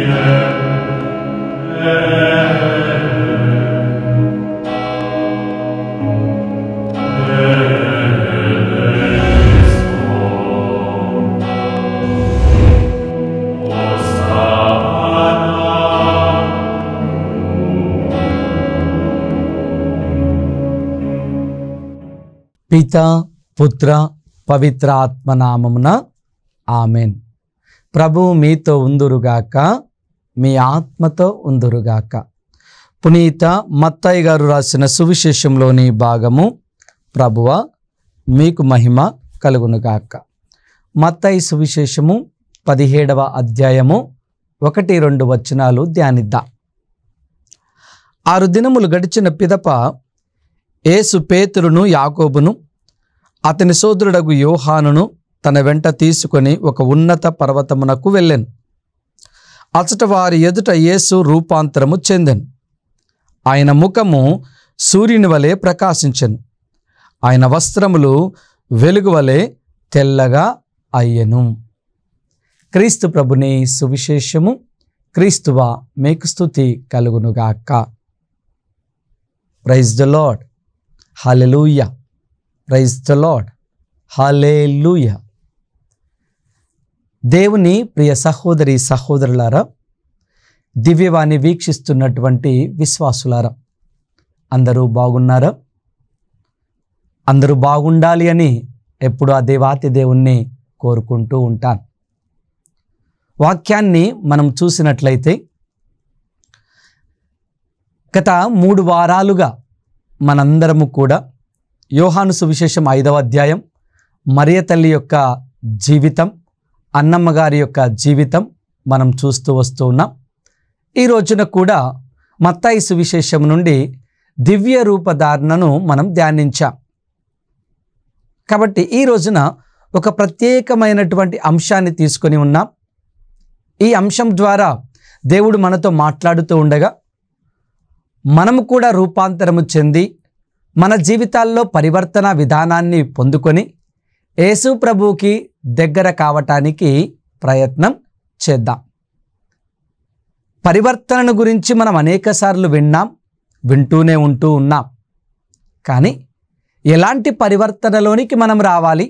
పితా పుత్ర పవిత్ర ఆత్మనామమున ఆమెన్. ప్రభువు మీతో ఉందురుగాక, మీ ఆత్మతో ఉందురుగాక. పునీత మత్తయి గారు రాసిన సువిశేషంలోని భాగము. ప్రభువ మీకు మహిమ కలుగునుగాక. మత్తయి సువిశేషము 17వ అధ్యాయము 1-2 వచనాలు ధ్యానిద్దాం. 6 దినములు గడిచిన పిదప యేసు పేతురును యాకోబును అతని సోదరుడగు యోహానును తన వెంట తీసుకొని ఒక ఉన్నత పర్వతమునకు వెళ్ళెను. అచట వారి ఎదుట యేసు రూపాంతరము చెందెను. ఆయన ముఖము సూర్యుని వలె ప్రకాశించెను. ఆయన వస్త్రములు వెలుగు వలె తెల్లగా అయ్యెను. క్రీస్తు ప్రభుని సువిశేషము. క్రీస్తువా మీకు స్తుతి కలుగునుగాక. Praise the lord. Hallelujah. Praise the lord. Hallelujah. దేవుని ప్రియ సహోదరి సహోదరులారా, దివ్యవాణి వీక్షిస్తున్నటువంటి విశ్వాసులారా, అందరూ బాగున్నారా? అందరూ బాగుండాలి అని ఎప్పుడు ఆ దేవాతి దేవుణ్ణి కోరుకుంటూ ఉంటాను. వాక్యాన్ని మనం చూసినట్లయితే గత 3 వారాలుగా మనందరము కూడా యోహాను సువిశేషం 5వ అధ్యాయం, మరియ తల్లి యొక్క జీవితం, అన్నమ్మ గారి యొక్క జీవితం మనం చూస్తూ వస్తూ ఉన్నాం. ఈ రోజున కూడా మత్తయి సువిశేషం నుండి దివ్య రూపధారణను మనం ధ్యానించాం. కాబట్టి ఈ రోజున ఒక ప్రత్యేకమైనటువంటి అంశాన్ని తీసుకొని ఉన్నాం. ఈ అంశం ద్వారా దేవుడు మనతో మాట్లాడుతూ ఉండగా మనము కూడా రూపాంతరము చెంది మన జీవితాల్లో పరివర్తన విధానాన్ని పొందుకొని యేసు ప్రభువుకి దగ్గర కావటానికి ప్రయత్నం చేద్దాం. పరివర్తనను గురించి మనం అనేకసార్లు వింటూనే ఉంటూ ఉన్నాం. కానీ ఎలాంటి పరివర్తనలోనికి మనం రావాలి,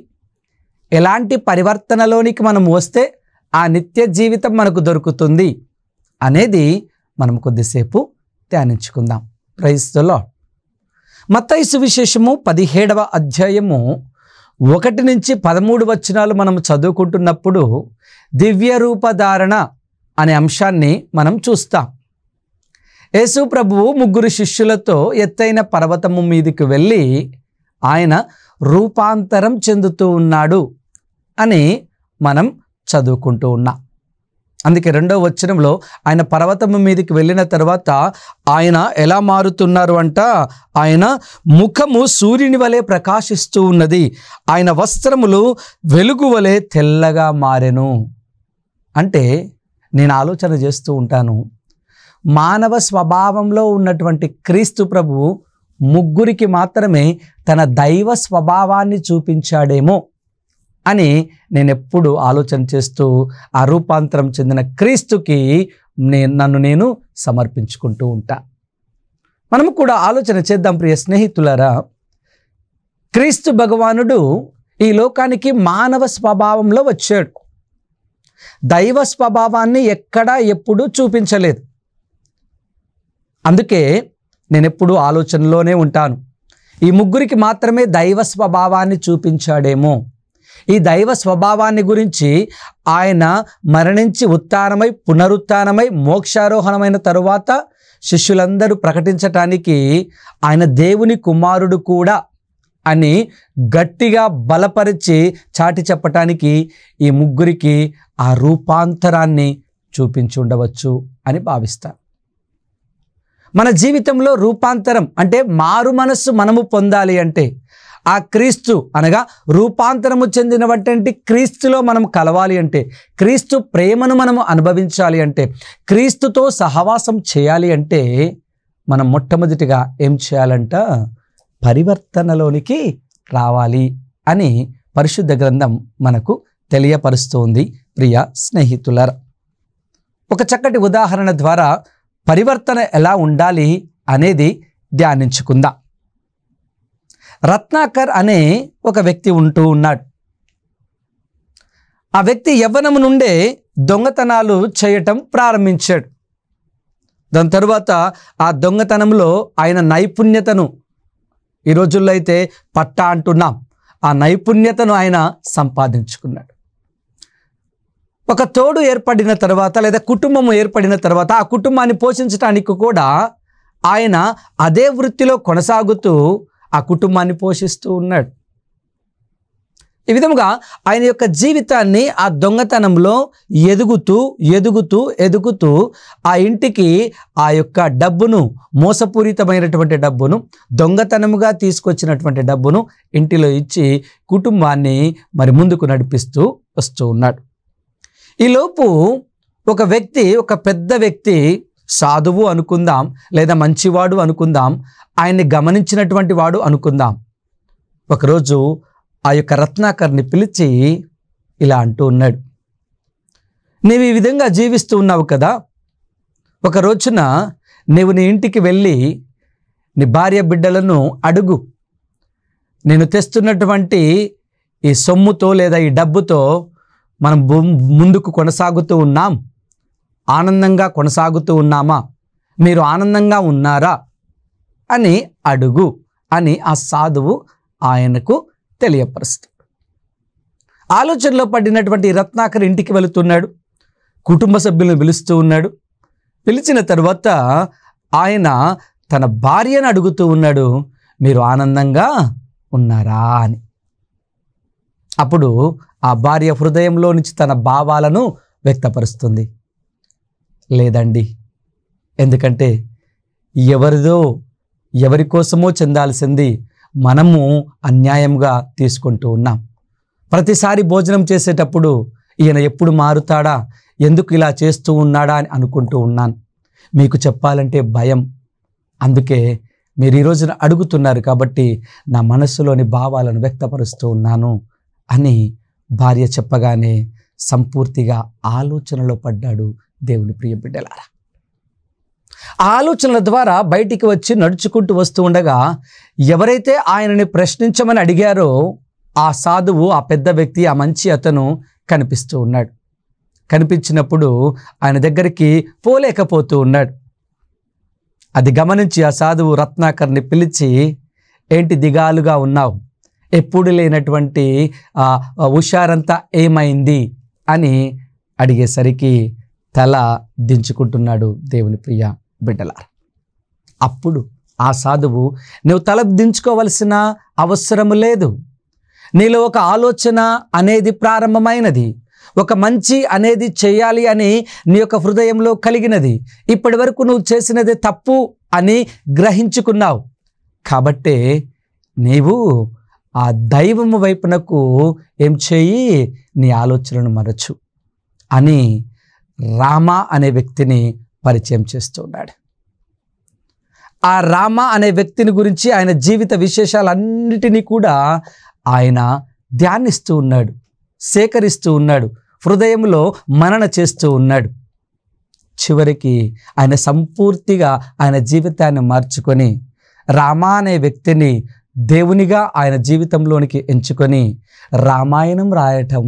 ఎలాంటి పరివర్తనలోనికి మనం వస్తే ఆ నిత్య జీవితం మనకు దొరుకుతుంది అనేది మనం కొద్దిసేపు ధ్యానించుకుందాం. Praise the lord. మత్తయి సువిశేషము 17వ అధ్యాయము 1-13 వచనాలు మనం చదువుకుంటున్నప్పుడు దివ్య రూపధారణ అనే అంశాన్ని మనం చూస్తాం. యేసు ప్రభువు 3 శిష్యులతో ఎత్తైన పర్వతము మీదకి వెళ్ళి ఆయన రూపాంతరం చెందుతూ ఉన్నాడు అని మనం చదువుకుంటూ ఉన్నాం. అందుకే 2వ వచనంలో ఆయన పర్వతము మీదకి వెళ్ళిన తర్వాత ఆయన ఎలా మారుతున్నారు అంట, ఆయన ముఖము సూర్యుని వలె ప్రకాశిస్తూ ఉన్నది, ఆయన వస్త్రములు వెలుగు వలె తెల్లగా మారెను. అంటే నేను ఆలోచన చేస్తూ ఉంటాను, మానవ స్వభావంలో ఉన్నటువంటి క్రీస్తు ప్రభువు 3 మాత్రమే తన దైవ స్వభావాన్ని చూపించాడేమో అని నేను ఎప్పుడు ఆలోచన చేస్తూ ఆ రూపాంతరం చెందిన క్రీస్తుకి నన్ను నేను సమర్పించుకుంటూ ఉంటా. మనము కూడా ఆలోచన చేద్దాం ప్రియ స్నేహితులారా. క్రీస్తు భగవానుడు ఈ లోకానికి మానవ స్వభావంలో వచ్చాడు. దైవ స్వభావాన్ని ఎక్కడా ఎప్పుడూ చూపించలేదు. అందుకే నేను ఎప్పుడు ఆలోచనలోనే ఉంటాను, ఈ 3 మాత్రమే దైవ స్వభావాన్ని చూపించాడేమో. ఈ దైవ స్వభావాన్ని గురించి ఆయన మరణించి ఉత్థానమై పునరుత్థానమై మోక్షారోహణమైన తరువాత శిష్యులందరూ ప్రకటించటానికి ఆయన దేవుని కుమారుడు కూడా అని గట్టిగా బలపరిచి చాటి చెప్పటానికి ఈ 3 ఆ రూపాంతరాన్ని చూపించి ఉండవచ్చు అని భావిస్తాను. మన జీవితంలో రూపాంతరం అంటే మారు మనస్సు మనము పొందాలి అంటే ఆ క్రీస్తు అనగా రూపాంతరము చెందినటువంటి క్రీస్తులో మనం కలవాలి అంటే, క్రీస్తు ప్రేమను మనము అనుభవించాలి అంటే, క్రీస్తుతో సహవాసం చేయాలి అంటే మనం మొట్టమొదటిగా ఏం చేయాలంట, పరివర్తనలోనికి రావాలి అని పరిశుద్ధ గ్రంథం మనకు తెలియపరుస్తోంది. ప్రియ స్నేహితులారా, ఒక చక్కటి ఉదాహరణ ద్వారా పరివర్తన ఎలా ఉండాలి అనేది ధ్యానించుకుందాం. రత్నాకర్ అనే ఒక వ్యక్తి ఉంటూ ఉన్నాడు. ఆ వ్యక్తి యవ్వనం నుండే దొంగతనాలు చేయటం ప్రారంభించాడు. దాని తరువాత ఆ దొంగతనంలో ఆయన నైపుణ్యతను, ఈ రోజుల్లో అయితే పట్టా అంటున్నాం, ఆ నైపుణ్యతను ఆయన సంపాదించుకున్నాడు. ఒక తోడు ఏర్పడిన తర్వాత లేదా కుటుంబం ఏర్పడిన తర్వాత ఆ కుటుంబాన్ని పోషించడానికి కూడా ఆయన అదే వృత్తిలో కొనసాగుతూ ఆ కుటుంబాన్ని పోషిస్తూ ఉన్నాడు. ఈ విధముగా ఆయన యొక్క జీవితాన్ని ఆ దొంగతనంలో ఎదుగుతూ ఆ ఇంటికి ఆ యొక్క డబ్బును, మోసపూరితమైనటువంటి డబ్బును, దొంగతనముగా తీసుకొచ్చినటువంటి డబ్బును ఇంటిలో ఇచ్చి కుటుంబాన్ని మరి ముందుకు నడిపిస్తూ వస్తూ ఉన్నాడు. ఈలోపు ఒక వ్యక్తి, ఒక పెద్ద వ్యక్తి, సాధువు అనుకుందాం లేదా మంచివాడు అనుకుందాం, ఆయన్ని గమనించినటువంటి వాడు అనుకుందాం, ఒకరోజు ఆ యొక్క రత్నాకర్ని పిలిచి ఇలా అంటూ ఉన్నాడు, నీవు ఈ విధంగా జీవిస్తూ ఉన్నావు కదా, ఒక రోజున నీవు నీ ఇంటికి వెళ్ళి నీ భార్య బిడ్డలను అడుగు, నేను తెస్తున్నటువంటి ఈ సొమ్ముతో లేదా ఈ డబ్బుతో మనం ముందుకు కొనసాగుతూ ఉన్నాం, ఆనందంగా కొనసాగుతూ ఉన్నామా, మీరు ఆనందంగా ఉన్నారా అని అడుగు అని ఆ సాధువు ఆయనకు తెలియపరుస్తాడు. ఆలోచనలో పడినటువంటి రత్నాకర్ ఇంటికి వెళుతున్నాడు. కుటుంబ సభ్యులను పిలుస్తూ ఉన్నాడు. పిలిచిన తర్వాత ఆయన తన భార్యను అడుగుతూ ఉన్నాడు, మీరు ఆనందంగా ఉన్నారా అని. అప్పుడు ఆ భార్య హృదయంలో నుంచి తన భావాలను వ్యక్తపరుస్తుంది, లేదండి, ఎందుకంటే ఎవరి కోసమో చెందాల్సింది మనము అన్యాయంగా తీసుకుంటూ ఉన్నాం. ప్రతిసారి భోజనం చేసేటప్పుడు ఈయన ఎప్పుడు మారుతాడా, ఎందుకు ఇలా చేస్తూ ఉన్నాడా అని అనుకుంటూ ఉన్నాను. మీకు చెప్పాలంటే భయం, అందుకే మీరు ఈ రోజున అడుగుతున్నారు కాబట్టి నా మనస్సులోని భావాలను వ్యక్తపరుస్తూ ఉన్నాను అని భార్య చెప్పగానే సంపూర్తిగా ఆలోచనలో పడ్డాడు దేవుని ప్రియ బిడ్డలారా. ఆలోచనల ద్వారా బయటికి వచ్చి నడుచుకుంటూ వస్తూ ఉండగా ఎవరైతే ఆయనని ప్రశ్నించమని అడిగారో ఆ సాధువు, ఆ పెద్ద వ్యక్తి, ఆ మంచి అతను కనిపిస్తూ ఉన్నాడు. కనిపించినప్పుడు ఆయన దగ్గరికి పోలేకపోతూ ఉన్నాడు. అది గమనించి ఆ సాధువు రత్నాకర్ని పిలిచి, ఏంటి దిగాలుగా ఉన్నావు, ఎప్పుడు లేనటువంటి హుషారంతా ఏమైంది అని అడిగేసరికి తల దించుకుంటున్నాడు దేవుని ప్రియ బిడ్డలారా. అప్పుడు ఆ సాధువు, నువ్వు తల దించుకోవలసిన అవసరము లేదు, నీలో ఒక ఆలోచన అనేది ప్రారంభమైనది, ఒక మంచి అనేది చేయాలి అని నీ యొక్క హృదయంలో కలిగినది, ఇప్పటి వరకు నువ్వు చేసినది తప్పు అని గ్రహించుకున్నావు, కాబట్టే నీవు ఆ దైవము వైపునకు ఏం చేయి, నీ ఆలోచనను మరచు అని రామా అనే వ్యక్తిని పరిచయం చేస్తున్నాడు. ఆ రామా అనే వ్యక్తిని గురించి, ఆయన జీవిత విశేషాలన్నిటినీ కూడా ఆయన ధ్యానిస్తూ ఉన్నాడు, సేకరిస్తూ ఉన్నాడు, హృదయంలో మనన చేస్తూ ఉన్నాడు. చివరికి ఆయన సంపూర్తిగా ఆయన జీవితాన్ని మార్చుకొని రామా అనే వ్యక్తిని దేవునిగా ఆయన జీవితంలోనికి ఎంచుకొని రామాయణం రాయటం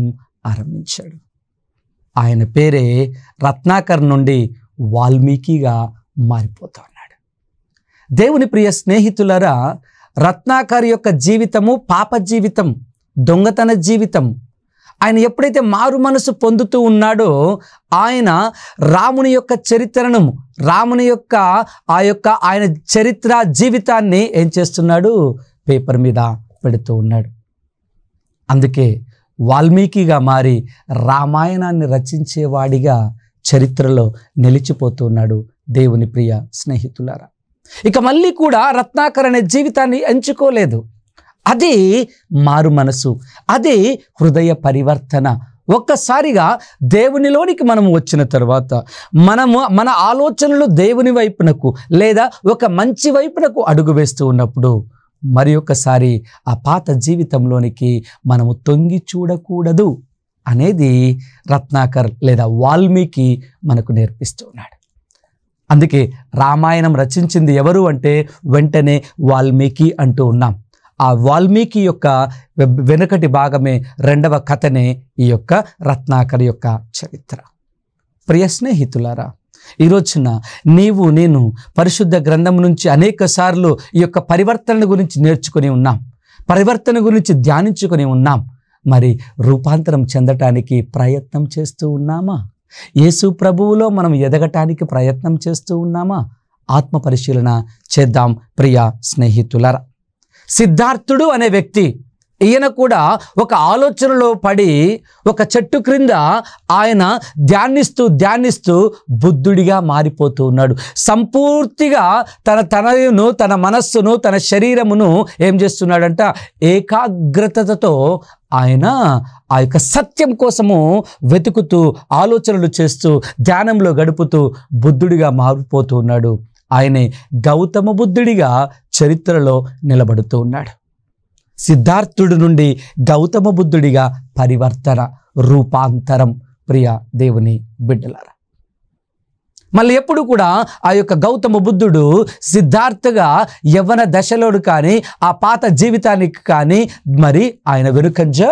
ఆరంభించాడు. ఆయన పేరే రత్నాకర్ నుండి వాల్మీకిగా మారిపోతున్నాడు. దేవుని ప్రియ స్నేహితులరా, రత్నాకర్ యొక్క జీవితము పాప జీవితం, దొంగతన జీవితం. ఆయన ఎప్పుడైతే మారు మనసు పొందుతూ ఉన్నాడో ఆయన రాముని యొక్క చరిత్రను, రాముని యొక్క ఆయన చరిత్ర జీవితాన్ని ఏం చేస్తున్నాడు, పేపర్ మీద పెడుతూ ఉన్నాడు. అందుకే వాల్మీకిగా మారి రామాయణాన్ని రచించేవాడిగా చరిత్రలో నిలిచిపోతున్నాడు దేవుని ప్రియ స్నేహితులారా. ఇక మళ్ళీ కూడా రత్నాకర్ అనే జీవితాన్ని ఎంచుకోలేదు. అది మారు మనసు, అది హృదయ పరివర్తన. ఒక్కసారిగా దేవునిలోనికి మనము వచ్చిన తర్వాత మన ఆలోచనలు దేవుని వైపునకు లేదా ఒక మంచి వైపునకు అడుగు వేస్తూ ఉన్నప్పుడు మరి ఒక్కసారి ఆ పాత జీవితంలోనికి మనము తొంగి చూడకూడదు. అనేది రత్నాకర్ లేదా వాల్మీకి మనకు నేర్పిస్తూ ఉన్నాడు. అందుకే రామాయణం రచించింది ఎవరు అంటే వెంటనే వాల్మీకి అంటూ ఉన్నాం. ఆ వాల్మీకి యొక్క వెనుకటి భాగమే రెండవ కథనే ఈ యొక్క రత్నాకర్ యొక్క చరిత్ర. ప్రియ స్నేహితులారా, ఈ రోజున నీవు నేను పరిశుద్ధ గ్రంథం నుంచి అనేక సార్లు ఈ యొక్క పరివర్తన గురించి నేర్చుకుని ఉన్నాం, పరివర్తన గురించి ధ్యానించుకొని ఉన్నాం. మరి రూపాంతరం చెందటానికి ప్రయత్నం చేస్తూ ఉన్నామా? యేసు ప్రభువులో మనం ఎదగటానికి ప్రయత్నం చేస్తూ ఉన్నామా? ఆత్మ పరిశీలన చేద్దాం ప్రియ స్నేహితులారా. సిద్ధార్థుడు అనే వ్యక్తి, ఈయన కూడా ఒక ఆలోచనలో పడి ఒక చెట్టు క్రింద ఆయన ధ్యానిస్తూ బుద్ధుడిగా మారిపోతూ ఉన్నాడు. సంపూర్తిగా తన మనస్సును, తన శరీరమును ఏం చేస్తున్నాడంట, ఏకాగ్రతతో ఆయన ఆ యొక్క సత్యం కోసము వెతుకుతూ, ఆలోచనలు చేస్తూ, ధ్యానంలో గడుపుతూ బుద్ధుడిగా మారిపోతూ ఉన్నాడు. ఆయనే గౌతమ బుద్ధుడిగా చరిత్రలో నిలబడుతూ ఉన్నాడు. సిద్ధార్థుడి నుండి గౌతమ బుద్ధుడిగా పరివర్తన, రూపాంతరం. ప్రియ దేవుని బిడ్డలారా, మళ్ళీ ఎప్పుడు కూడా ఆ యొక్క గౌతమ బుద్ధుడు సిద్ధార్థగా యవ్వన దశలోడు కానీ ఆ పాత జీవితానికి కానీ మరి ఆయన వెనుకంజ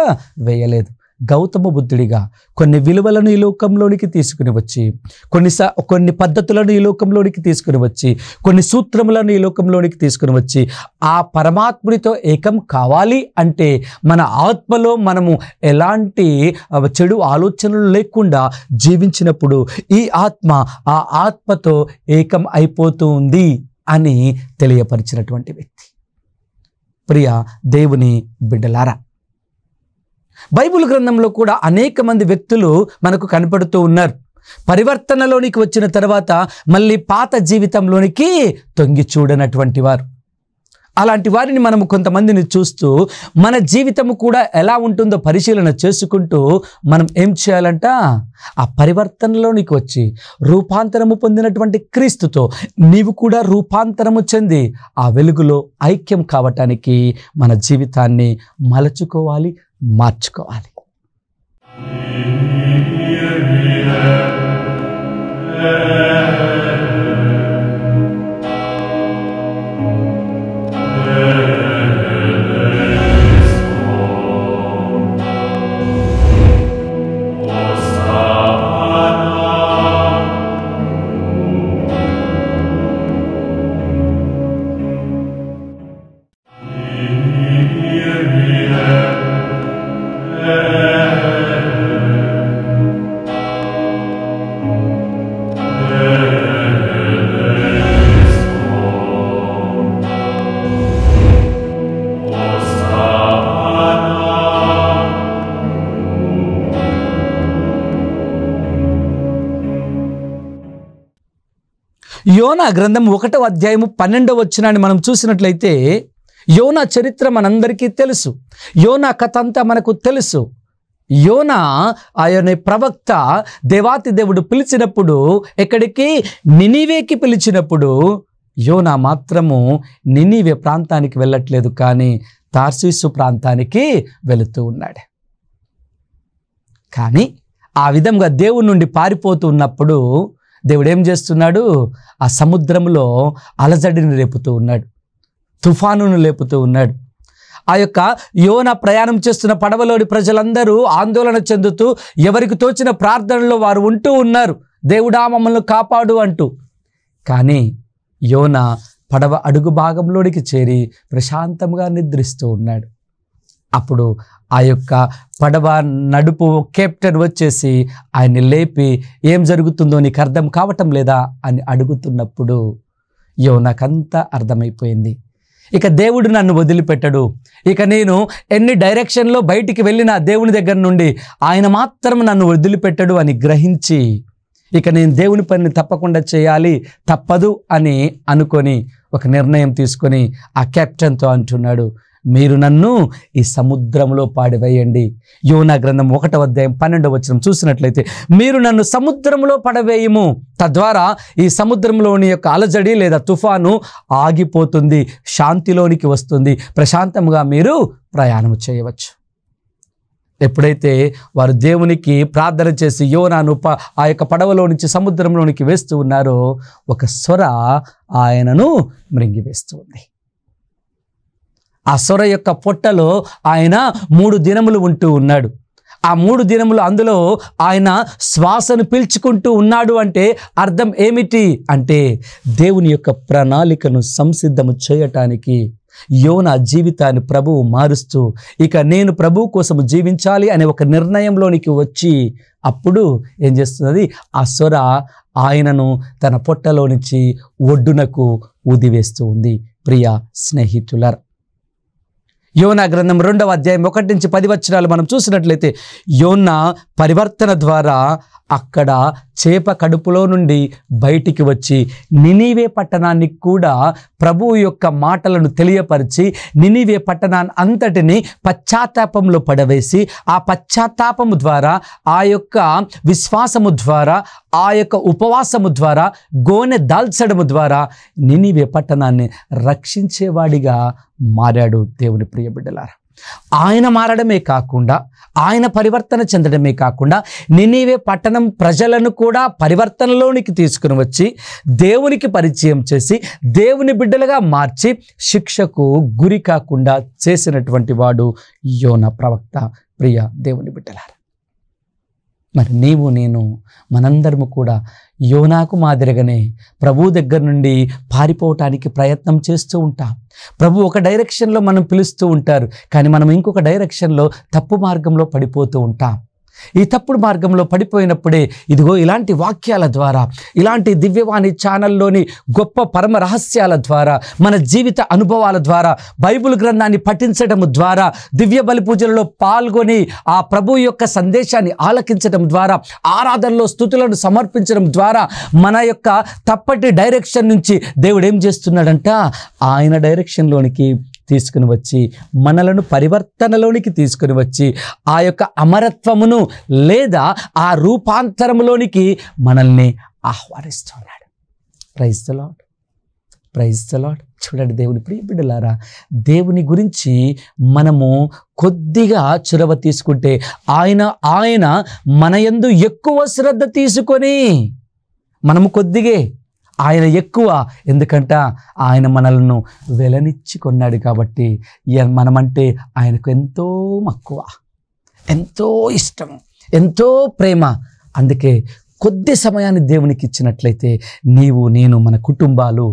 వేయలేదు. గౌతమ బుద్ధుడిగా కొన్ని విలువలను ఈ లోకంలోనికి తీసుకుని వచ్చి, కొన్ని పద్ధతులను ఈ లోకంలోనికి తీసుకుని వచ్చి, కొన్ని సూత్రములను ఈ లోకంలోనికి తీసుకుని వచ్చి, ఆ పరమాత్ముడితో ఏకం కావాలి అంటే మన ఆత్మలో మనము ఎలాంటి చెడు ఆలోచనలు లేకుండా జీవించినప్పుడు ఈ ఆత్మ ఆ ఆత్మతో ఏకం అయిపోతూ ఉంది అని తెలియపరిచినటువంటి వ్యక్తి. ప్రియ దేవుని బిడ్డలారా, బైబిల్ గ్రంథంలో కూడా అనేక మంది వ్యక్తులు మనకు కనపడుతూ ఉన్నారు. పరివర్తనలోనికి వచ్చిన తర్వాత మళ్ళీ పాత జీవితంలోనికి తొంగి చూడనటువంటి వారు. అలాంటి వారిని మనము కొంతమందిని చూస్తూ మన జీవితము కూడా ఎలా ఉంటుందో పరిశీలన చేసుకుంటూ మనం ఏం చేయాలంట, ఆ పరివర్తనలోనికి వచ్చి రూపాంతరము పొందినటువంటి క్రీస్తుతో నీవు కూడా రూపాంతరము చెంది ఆ వెలుగులో ఐక్యం కావటానికి మన జీవితాన్ని మలచుకోవాలి, మార్చుకోవాలి. యోనా గ్రంథం 1వ అధ్యాయము 12వ వచనాన్ని మనం చూసినట్లయితే, యోనా చరిత్ర మనందరికీ తెలుసు, యోనా కథ అంతా మనకు తెలుసు. యోనా ఆయన ప్రవక్త, దేవాతి దేవుడు పిలిచినప్పుడు ఎక్కడికి, నినివేకి పిలిచినప్పుడు యోనా మాత్రము నినివే ప్రాంతానికి వెళ్ళట్లేదు, కానీ తార్షీషు ప్రాంతానికి వెళుతూ ఉన్నాడు. కానీ ఆ విధంగా దేవుడి నుండి పారిపోతూ ఉన్నప్పుడు దేవుడు ఏం చేస్తున్నాడు, ఆ సముద్రంలో అలజడిని రేపుతూ ఉన్నాడు, తుఫానును లేపుతూ ఉన్నాడు. ఆ యొక్క యోనా ప్రయాణం చేస్తున్న పడవలోని ప్రజలందరూ ఆందోళన చెందుతూ ఎవరికి తోచిన ప్రార్థనలో వారు ఉంటూ ఉన్నారు, దేవుడా మమ్మల్ని కాపాడు అంటూ. కానీ యోనా పడవ అడుగు భాగంలోనికి చేరి ప్రశాంతంగా నిద్రిస్తూ ఉన్నాడు. అప్పుడు ఆ యొక్క పడవ నడుపు కెప్టెన్ వచ్చేసి ఆయన్ని లేపి, ఏం జరుగుతుందో నీకు అర్థం కావటం లేదా అని అడుగుతున్నప్పుడు యోనాకంతా అర్థమైపోయింది, ఇక దేవుడు నన్ను వదిలిపెట్టడు, ఇక నేను ఎన్ని డైరెక్షన్లో బయటికి వెళ్ళినా దేవుని దగ్గర నుండి ఆయన మాత్రం నన్ను వదిలిపెట్టడు అని గ్రహించి, ఇక నేను దేవుని పనిని తప్పకుండా చేయాలి, తప్పదు అని అనుకొని ఒక నిర్ణయం తీసుకొని ఆ కెప్టెన్తో అంటున్నాడు, మీరు నన్ను ఈ సముద్రంలో పాడవేయండి. యోనా గ్రంథం 1వ అధ్యాయం 12వ వచనం చూసినట్లయితే, మీరు నన్ను సముద్రంలో పడవేయము, తద్వారా ఈ సముద్రంలోని యొక్క అలజడి లేదా తుఫాను ఆగిపోతుంది, శాంతిలోనికి వస్తుంది, ప్రశాంతంగా మీరు ప్రయాణం చేయవచ్చు. ఎప్పుడైతే వారు దేవునికి ప్రార్థన చేసి యోనాను ఆ యొక్క పడవలో నుంచి సముద్రంలోనికి వేస్తూ ఉన్నారో, ఒక సొర ఆయనను మృంగివేస్తూ ఉంది. ఆ సొర యొక్క పొట్టలో ఆయన 3 దినములు ఉంటూ ఉన్నాడు. ఆ 3 దినములు అందులో ఆయన శ్వాసను పీల్చుకుంటూ ఉన్నాడు. అంటే అర్థం ఏమిటి అంటే, దేవుని యొక్క ప్రణాళికను సంసిద్ధము చేయటానికి యోనా జీవితాన్ని ప్రభువు మారుస్తూ, ఇక నేను ప్రభువు కోసం జీవించాలి అనే ఒక నిర్ణయంలోనికి వచ్చి, అప్పుడు ఏం చేస్తున్నది, ఆ సొర ఆయనను తన పొట్టలో నుంచి ఒడ్డునకు ఊదివేస్తూ ఉంది. ప్రియ స్నేహితులారా, యోనా గ్రంథం 2వ అధ్యాయం 1 నుంచి 10 వచనాలు మనం చూసినట్లయితే, యోనా పరివర్తన ద్వారా అక్కడ చేప కడుపులో నుండి బయటికి వచ్చి నినివే పట్టణాన్ని కూడా ప్రభువు యొక్క మాటలను తెలియపరిచి, నినివే పట్టణాన్ని అంతటిని పశ్చాత్తాపంలో పడవేసి, ఆ పశ్చాత్తాపము ద్వారా, ఆ యొక్క విశ్వాసము ద్వారా, ఆ యొక్క ఉపవాసము ద్వారా, గోనె దాల్చడము ద్వారా నినివే పట్టణాన్ని రక్షించేవాడిగా మారాడు. దేవుని ప్రియ బిడ్డలారా, ఆయన మారడమే కాకుండా, ఆయన పరివర్తన చెందడమే కాకుండా, నినివే పట్టణం ప్రజలను కూడా పరివర్తనలోనికి తీసుకుని వచ్చి దేవునికి పరిచయం చేసి దేవుని బిడ్డలుగా మార్చి శిక్షకు గురి కాకుండా చేసినటువంటి వాడు యోనా ప్రవక్త. ప్రియ దేవుని బిడ్డలారా, మరి నీవు నేను మనందరము కూడా యోనాకు మాదిరిగానే ప్రభు దగ్గర నుండి పారిపోవటానికి ప్రయత్నం చేస్తూ ఉంటాం. ప్రభు ఒక డైరెక్షన్లో మనం పిలుస్తూ ఉంటారు, కానీ మనం ఇంకొక డైరెక్షన్లో తప్పు మార్గంలో పడిపోతూ ఉంటాం. ఈ తప్పుడు మార్గంలో పడిపోయినప్పుడే ఇదిగో ఇలాంటి వాక్యాల ద్వారా, ఇలాంటి దివ్యవాణి ఛానల్లోని గొప్ప పరమ రహస్యాల ద్వారా, మన జీవిత అనుభవాల ద్వారా, బైబిల్ గ్రంథాన్ని పఠించడం ద్వారా, దివ్య బలి పూజలలో పాల్గొని ఆ ప్రభు యొక్క సందేశాన్ని ఆలకించడం ద్వారా, ఆరాధనలో స్తుతులను సమర్పించడం ద్వారా మన యొక్క తప్పటి డైరెక్షన్ నుంచి దేవుడు ఏం చేస్తున్నాడంట, ఆయన డైరెక్షన్లోనికి తీసుకుని వచ్చి, మనలను పరివర్తనలోనికి తీసుకుని వచ్చి, ఆ యొక్క అమరత్వమును లేదా ఆ రూపాంతరంలోనికి మనల్ని ఆహ్వానిస్తున్నాడు. Praise the lord, praise the lord. చూడండి దేవుని ప్రియ బిడ్డలారా, దేవుని గురించి మనము కొద్దిగా చొరవ తీసుకుంటే ఆయన మన యందు ఎక్కువ శ్రద్ధ తీసుకొని, మనము కొద్దిగే, ఆయన ఎక్కువ. ఎందుకంటే ఆయన మనలను వెలనిచ్చి కొన్నాడు కాబట్టి, మనమంటే ఆయనకు ఎంతో మక్కువ, ఎంతో ఇష్టం, ఎంతో ప్రేమ. అందుకే కొద్ది సమయాన్ని దేవునికి ఇచ్చినట్లయితే నీవు నేను మన కుటుంబాలు,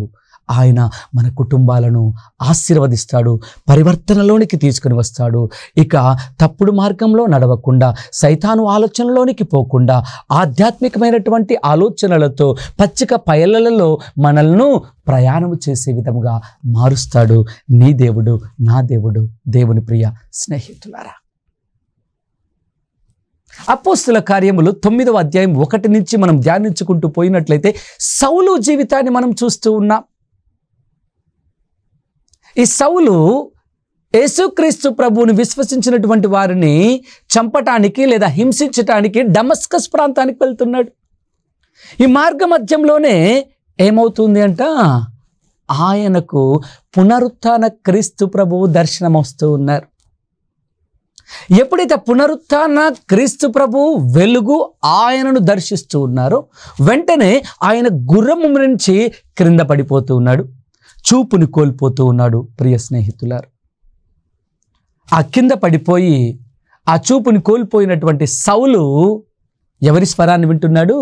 ఆయన మన కుటుంబాలను ఆశీర్వదిస్తాడు, పరివర్తనలోనికి తీసుకుని వస్తాడు. ఇక తప్పుడు మార్గంలో నడవకుండా, సైతాను ఆలోచనలోనికి పోకుండా, ఆధ్యాత్మికమైనటువంటి ఆలోచనలతో పచ్చిక పయలలో మనల్ని ప్రయాణం చేసే విధముగా మారుస్తాడు నీ దేవుడు, నా దేవుడు. దేవుని ప్రియ స్నేహితులారా, అపోస్తుల కార్యములు 9వ అధ్యాయం 1 నుంచి మనం ధ్యానించుకుంటూ పోయినట్లయితే సౌలు జీవితాన్ని మనం చూస్తూ ఉన్నాం. ఈ సౌలు యేసుక్రీస్తు ప్రభువుని విశ్వసించినటువంటి వారిని చంపటానికి లేదా హింసించటానికి డమస్కస్ ప్రాంతానికి వెళ్తున్నాడు. ఈ మార్గ మధ్యంలోనే ఏమవుతుంది అంట, ఆయనకు పునరుత్థాన క్రీస్తు ప్రభువు దర్శనం వస్తూ ఉన్నారు. ఎప్పుడైతే పునరుత్థాన క్రీస్తు ప్రభువు వెలుగు ఆయనను దర్శిస్తూ ఉన్నారో, వెంటనే ఆయన గుర్రము నుంచి క్రింద పడిపోతూ ఉన్నాడు, చూపుని కోల్పోతూ ఉన్నాడు. ప్రియ స్నేహితులారు, ఆ కింద పడిపోయి ఆ చూపుని కోల్పోయినటువంటి సౌలు ఎవరి స్వరాన్ని వింటున్నాడు?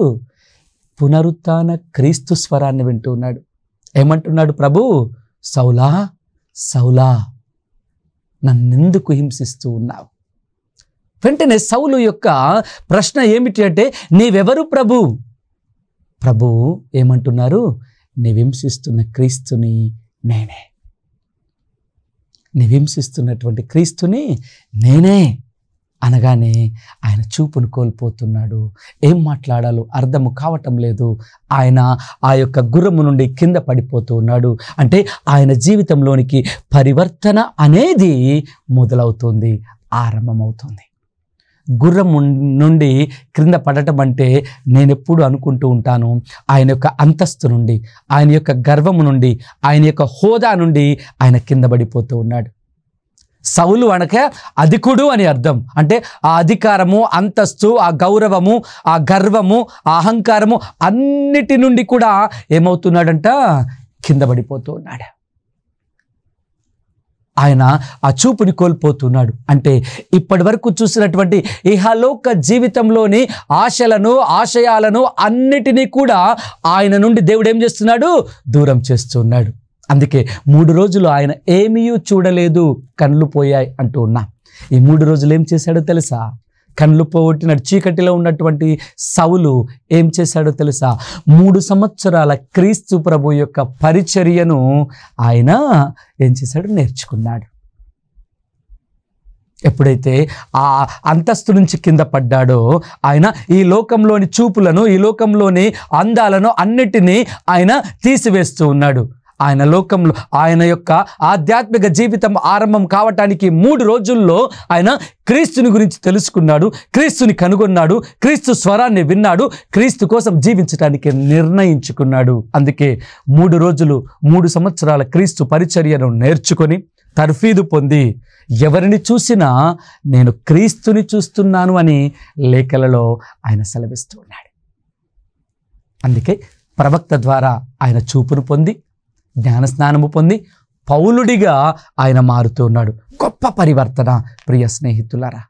పునరుత్థాన క్రీస్తు స్వరాన్ని వింటూ ఉన్నాడు. ఏమంటున్నాడు ప్రభు? సౌలా సౌలా, నన్నెందుకు హింసిస్తూ ఉన్నావు? వెంటనే సౌలు యొక్క ప్రశ్న ఏమిటి అంటే, నీవెవరు ప్రభు? ప్రభు ఏమంటున్నారు? నీవింసిస్తున్న క్రీస్తుని నేనే, నీవింసిస్తున్నటువంటి క్రీస్తుని నేనే అనగానే ఆయన చూపును కోల్పోతున్నాడు. ఏం మాట్లాడాలో అర్థము కావటం లేదు. ఆయన ఆ యొక్క గుర్రము నుండి కింద పడిపోతూ ఉన్నాడు. అంటే ఆయన జీవితంలోనికి పరివర్తన అనేది మొదలవుతుంది, ఆరంభమవుతుంది. గుర్రం నుండి క్రింద పడటం అంటే నేను ఎప్పుడు అనుకుంటూ ఉంటాను, ఆయన యొక్క అంతస్తు నుండి, ఆయన యొక్క గర్వము నుండి, ఆయన యొక్క హోదా నుండి ఆయన కింద పడిపోతూ ఉన్నాడు. సౌలు అనగా అధికుడు అని అర్థం. అంటే ఆ అధికారము, అంతస్తు, ఆ గౌరవము, ఆ గర్వము, ఆ అహంకారము అన్నిటి నుండి కూడా ఏమవుతున్నాడంట, కింద పడిపోతూ ఉన్నాడు. ఆయన ఆ చూపుని కోల్పోతున్నాడు. అంటే ఇప్పటి వరకు చూసినటువంటి ఇహలోక జీవితంలోని ఆశలను, ఆశయాలను అన్నిటినీ కూడా ఆయన నుండి దేవుడు ఏం చేస్తున్నాడు, దూరం చేస్తున్నాడు. అందుకే 3 రోజులు ఆయన ఏమీ చూడలేదు, కళ్ళు పోయాయి అంటూ ఉన్నా. ఈ 3 రోజులు ఏం చేశాడో తెలుసా? కళ్ళు పోగొట్టిన చీకటిలో ఉన్నటువంటి సౌలు ఏం చేశాడో తెలుసా? 3 సంవత్సరాల క్రీస్తు ప్రభు యొక్క పరిచర్యను ఆయన ఏం చేశాడు, నేర్చుకున్నాడు. ఎప్పుడైతే ఆ అంతస్తు నుంచి కింద పడ్డాడో ఆయన ఈ లోకంలోని చూపులను, ఈ లోకంలోని అందాలను అన్నిటినీ ఆయన తీసివేస్తూ ఉన్నాడు. ఆయన లోకంలో ఆయన యొక్క ఆధ్యాత్మిక జీవితం ఆరంభం కావటానికి 3 రోజుల్లో ఆయన క్రీస్తుని గురించి తెలుసుకున్నాడు, క్రీస్తుని కనుగొన్నాడు, క్రీస్తు స్వరాన్ని విన్నాడు, క్రీస్తు కోసం జీవించడానికి నిర్ణయించుకున్నాడు. అందుకే 3 రోజులు 3 సంవత్సరాల క్రీస్తు పరిచర్యను నేర్చుకొని తర్ఫీదు పొంది ఎవరిని చూసినా నేను క్రీస్తుని చూస్తున్నాను అని లేఖలలో ఆయన సెలవిస్తూ ఉన్నాడు. అందుకే ప్రవక్త ద్వారా ఆయన చూపును పొంది, జ్ఞానస్నానము పొంది పౌలుడిగా ఆయన మారుతున్నాడు. గొప్ప పరివర్తన ప్రియ స్నేహితులారా,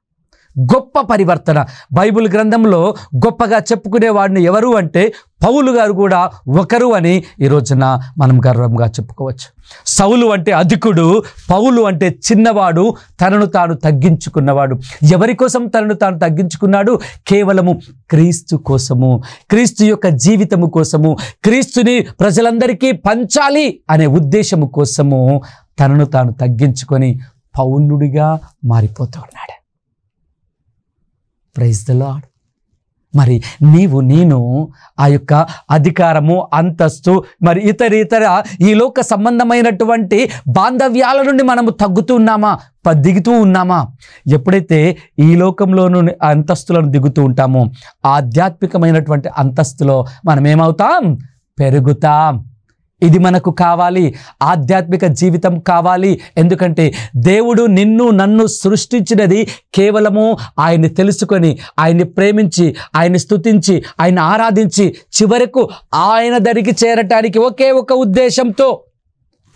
గొప్ప పరివర్తన. బైబిల్ గ్రంథంలో గొప్పగా చెప్పుకునేవాడిని ఎవరు అంటే పౌలు గారు కూడా ఒకరు అని ఈ రోజున మనం గర్వంగా చెప్పుకోవచ్చు. సౌలు అంటే అధికుడు, పౌలు అంటే చిన్నవాడు, తనను తాను తగ్గించుకున్నవాడు. ఎవరి కోసం తనను తాను తగ్గించుకున్నాడు? కేవలము క్రీస్తు కోసము, క్రీస్తు యొక్క జీవితము కోసము, క్రీస్తుని ప్రజలందరికీ పంచాలి అనే ఉద్దేశము కోసము తనను తాను తగ్గించుకొని పౌలుడిగా మారిపోతూ ఉన్నాడు. Praise the lord. మరి నీవు నేను ఆ యొక్క అధికారము, అంతస్తు, మరి ఇతర ఈ లోక సంబంధమైనటువంటి బాంధవ్యాల నుండి మనము తగ్గుతున్నామా, దిగుతూ ఉన్నామా? ఎప్పుడైతే ఈ లోకంలోనూ అంతస్తులను దిగుతూ ఉంటామో ఆధ్యాత్మికమైనటువంటి అంతస్తులో మనం ఏమవుతాం? పెరుగుతాం. ఇది మనకు కావాలి, ఆధ్యాత్మిక జీవితం కావాలి. ఎందుకంటే దేవుడు నిన్ను నన్ను సృష్టించినది కేవలము ఆయన్ని తెలుసుకొని, ఆయన్ని ప్రేమించి, ఆయన్ని స్తుతించి, ఆయన్ని ఆరాధించి చివరకు ఆయన దగ్గరికి చేరటానికి ఒకే ఒక ఉద్దేశంతో.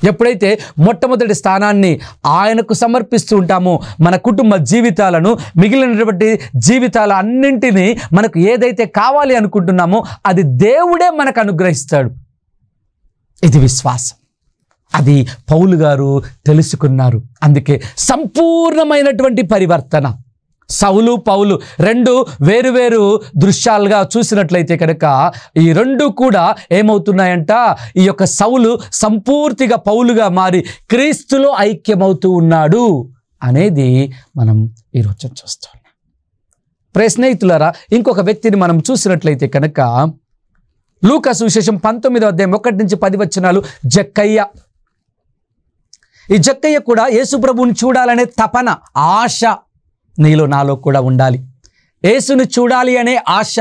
ఎప్పుడైతే మొట్టమొదటి స్థానాన్ని ఆయనకు సమర్పిస్తూ ఉంటామో మన కుటుంబ జీవితాలను, మిగిలినటువంటి జీవితాల అన్నింటినీ మనకు ఏదైతే కావాలి అనుకుంటున్నామో అది దేవుడే మనకు అనుగ్రహిస్తాడు. ఇది విశ్వాసం. అది పౌలు గారు తెలుసుకున్నారు. అందుకే సంపూర్ణమైనటువంటి పరివర్తన. సౌలు, పౌలు 2 వేరువేరు దృశ్యాలుగా చూసినట్లయితే కనుక ఈ 2 కూడా ఏమవుతున్నాయంట? ఈ యొక్క సౌలు సంపూర్తిగా పౌలుగా మారి క్రీస్తులో ఐక్యమవుతూ ఉన్నాడు అనేది మనం ఈరోజు చూస్తున్నాం. ప్రియ స్నేహితులారా, ఇంకొక వ్యక్తిని మనం చూసినట్లయితే కనుక లూకా సువిశేషం 19వ అధ్యాయం 1 నుంచి 10 వచనాలు. జక్కయ్య. ఈ జక్కయ్య కూడా యేసు ప్రభువుని చూడాలనే తపన, ఆశ నీలో నాలో కూడా ఉండాలి. యేసుని చూడాలి అనే ఆశ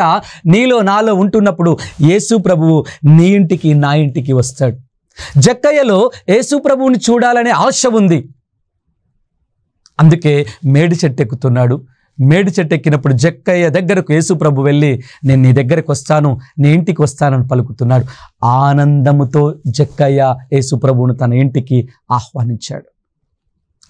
నీలో నాలో ఉంటున్నప్పుడు యేసు ప్రభువు నీ ఇంటికి, నా ఇంటికి వస్తాడు. జక్కయ్యలో యేసు ప్రభువుని చూడాలనే ఆశ ఉంది. అందుకే మేడి చెట్టు ఎక్కుతున్నాడు. మేడి చెట్టు ఎక్కినప్పుడు జక్కయ్య దగ్గరకు యేసు ప్రభు వెళ్ళి నేను నీ దగ్గరకు వస్తాను, నీ ఇంటికి వస్తానని పలుకుతున్నాడు. ఆనందముతో జక్కయ్య యేసు ప్రభువును తన ఇంటికి ఆహ్వానించాడు.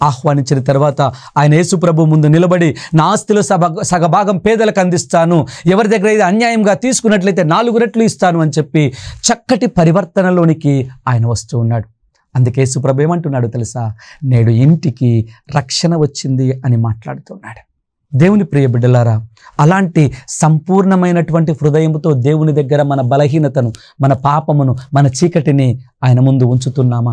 ఆహ్వానించిన తర్వాత ఆయన యేసు ప్రభు ముందు నిలబడి నా ఆస్తిలో సగభాగం పేదలకు అందిస్తాను, ఎవరి దగ్గర ఇది అన్యాయంగా తీసుకున్నట్లయితే 4 రెట్లు ఇస్తాను అని చెప్పి చక్కటి పరివర్తనలోనికి ఆయన వస్తూ ఉన్నాడు. అందుకే యేసు ప్రభు ఏమంటున్నాడు తెలుసా? నేడు ఇంటికి రక్షణ వచ్చింది అని మాట్లాడుతున్నాడు. దేవుని ప్రియ బిడ్డలారా, అలాంటి సంపూర్ణమైనటువంటి హృదయంతో దేవుని దగ్గర మన బలహీనతను, మన పాపమును, మన చీకటిని ఆయన ముందు ఉంచుతున్నామా?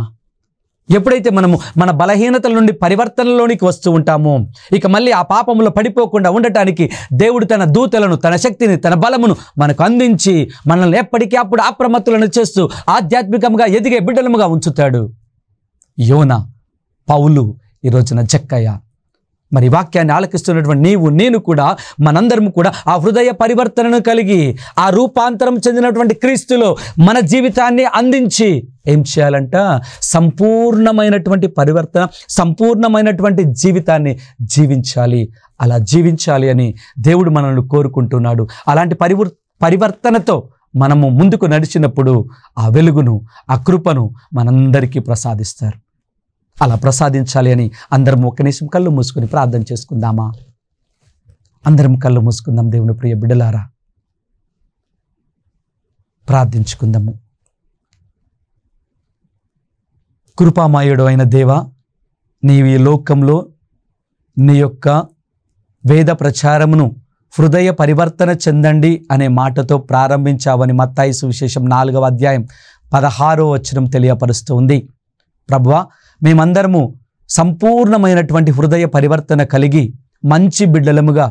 ఎప్పుడైతే మనము మన బలహీనతల నుండి పరివర్తనలోనికి వస్తూ ఉంటామో ఇక మళ్ళీ ఆ పాపములో పడిపోకుండా ఉండటానికి దేవుడు తన దూతలను, తన శక్తిని, తన బలమును మనకు అందించి మనల్ని ఎప్పటికీ అప్పుడు అప్రమత్తులను చేస్తూ ఆధ్యాత్మికంగా ఎదిగే బిడ్డలముగా ఉంచుతాడు. యోనా, పౌలు, ఈ రోజున జక్కయ్య. మరి వాక్యాన్ని ఆలకిస్తున్నటువంటి నీవు నేను కూడా, మనందరం కూడా ఆ హృదయ పరివర్తనను కలిగి ఆ రూపాంతరం చెందినటువంటి క్రీస్తులో మన జీవితాన్ని అందించి ఏం చేయాలంట? సంపూర్ణమైనటువంటి పరివర్తన, సంపూర్ణమైనటువంటి జీవితాన్ని జీవించాలి. అలా జీవించాలి అని దేవుడు మనల్ని కోరుకుంటున్నాడు. అలాంటి పరివర్తనతో మనము ముందుకు నడిచినప్పుడు ఆ వెలుగును, ఆ కృపను మనందరికీ ప్రసాదిస్తారు. అలా ప్రసాదించాలి అని అందరం ఒక్క నిమిషం కళ్ళు మూసుకొని ప్రార్థన చేసుకుందామా? అందరం కళ్ళు మూసుకుందాం. దేవుని ప్రియ బిడ్డలారా, ప్రార్థించుకుందాము. కృపామయుడు అయిన దేవా, నీవు ఈ లోకంలో నీ యొక్క వేద ప్రచారమును హృదయ పరివర్తన చెందండి అనే మాటతో ప్రారంభించావని మత్తయి సువిశేషం 4వ అధ్యాయం 16వ వచనం తెలియపరుస్తూ ఉంది. ప్రభువా, మేమందరము సంపూర్ణమైనటువంటి హృదయ పరివర్తన కలిగి మంచి బిడ్డలముగా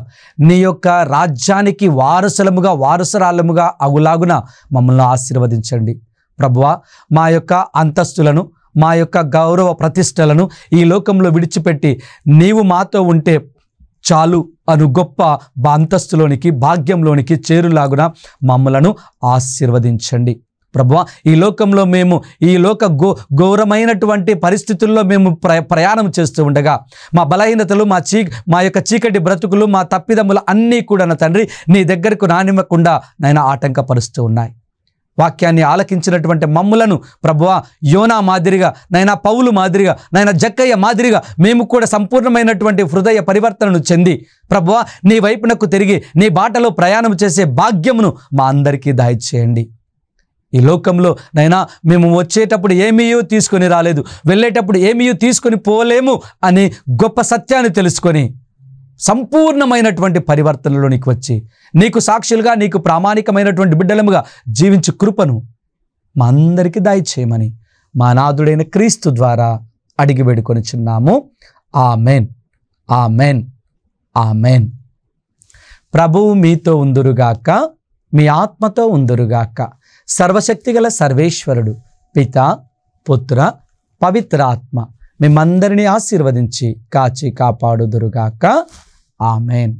నీ యొక్క రాజ్యానికి వారసురాలముగా అగులాగున మమ్మల్ని ఆశీర్వదించండి. ప్రభువా, మా యొక్క అంతస్తులను, మా యొక్క గౌరవ ప్రతిష్టలను ఈ లోకంలో విడిచిపెట్టి నీవు మాతో ఉంటే చాలు అను గొప్ప అంతస్తులోనికి, భాగ్యంలోనికి చేరులాగున మమ్మలను ఆశీర్వదించండి. ప్రభువా, ఈ లోకంలో మేము ఈ లోక ఘోరమైనటువంటి పరిస్థితుల్లో మేము ప్రయాణం చేస్తూ ఉండగా మా బలహీనతలు, మా యొక్క చీకటి బ్రతుకులు, మా తప్పిదములు అన్నీ కూడా నా తండ్రి నీ దగ్గరకు రానివ్వకుండా నైనా ఆటంకపరుస్తూ ఉన్నాయి. వాక్యాన్ని ఆలకించినటువంటి మమ్ములను ప్రభువా, యోనా మాదిరిగా, నైనా పౌలు మాదిరిగా, నైనా జక్కయ్య మాదిరిగా మేము కూడా సంపూర్ణమైనటువంటి హృదయ పరివర్తనను చెంది ప్రభువా నీ వైపునకు తిరిగి నీ బాటలో ప్రయాణం చేసే భాగ్యమును మా అందరికీ దయచేయండి. ఈ లోకంలో నైనా మేము వచ్చేటప్పుడు ఏమీ తీసుకొని రాలేదు, వెళ్ళేటప్పుడు ఏమీ తీసుకొని పోలేము అని గొప్ప సత్యాన్ని తెలుసుకొని సంపూర్ణమైనటువంటి పరివర్తనలోనికి వచ్చి నీకు సాక్షులుగా, నీకు ప్రామాణికమైనటువంటి బిడ్డలముగా జీవించు కృపను మా అందరికీ దయచేయమని మా నాథుడైన క్రీస్తు ద్వారా అడిగి వేడుకొనిచున్నాము. Amen, amen, amen. ప్రభువు మీతో ఉందురుగాక, మీ ఆత్మతో ఉందురుగాక. సర్వశక్తిగల సర్వేశ్వరుడు పిత, పుత్ర, పవిత్ర ఆత్మ మిమ్మందరినీ ఆశీర్వదించి కాచి కాపాడుదురుగాక. ఆమెన్.